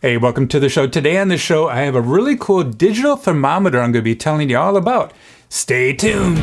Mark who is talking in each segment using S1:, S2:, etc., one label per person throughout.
S1: Hey, welcome to the show. Today on the show, I have a really cool digital thermometer I'm going to be telling you all about. Stay tuned.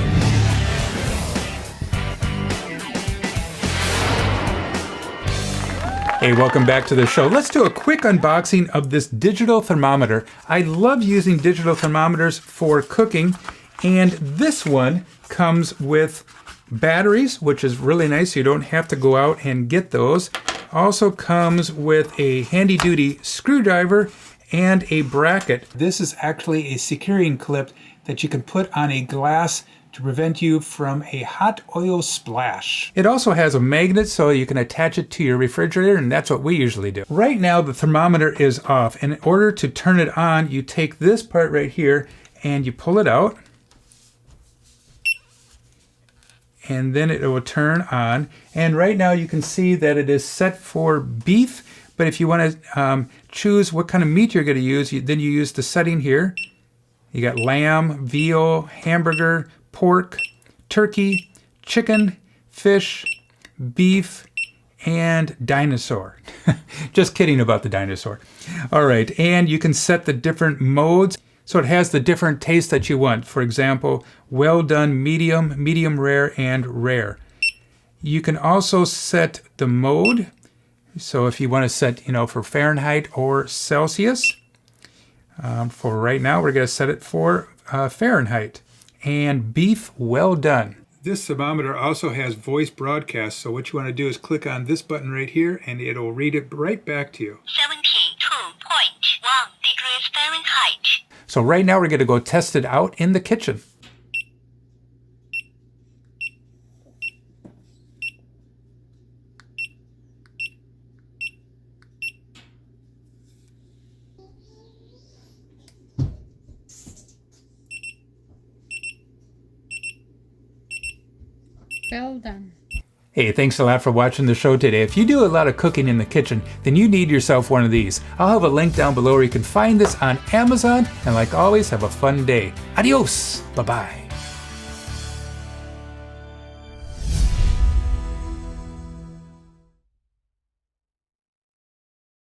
S1: Hey, welcome back to the show. Let's do a quick unboxing of this digital thermometer. I love using digital thermometers for cooking, and this one comes with batteries, which is really nice. You don't have to go out and get those. Also comes with a handy-duty screwdriver and a bracket. This is actually a securing clip that you can put on a glass to prevent you from a hot oil splash. It also has a magnet so you can attach it to your refrigerator, and that's what we usually do. Right now the thermometer is off, and in order to turn it on, you take this part right here and you pull it out, and then it will turn on. And right now you can see that it is set for beef, but if you want to choose what kind of meat you're going to use, then you use the setting here. You got lamb, veal, hamburger, pork, turkey, chicken, fish, beef, and dinosaur. Just kidding about the dinosaur. All right, and you can set the different modes. So it has the different tastes that you want. For example, well done, medium, medium rare, and rare. You can also set the mode. So if you want to set, for Fahrenheit or Celsius. For right now, we're going to set it for Fahrenheit. And beef well done. This thermometer also has voice broadcast. So what you want to do is click on this button right here, and it'll read it right back to you.
S2: 72.1 degrees Fahrenheit.
S1: So right now we're going to go test it out in the kitchen.
S3: Well done.
S1: Hey, thanks a lot for watching the show today. If you do a lot of cooking in the kitchen, then you need yourself one of these. I'll have a link down below where you can find this on Amazon. And like always, have a fun day. Adios. Bye-bye.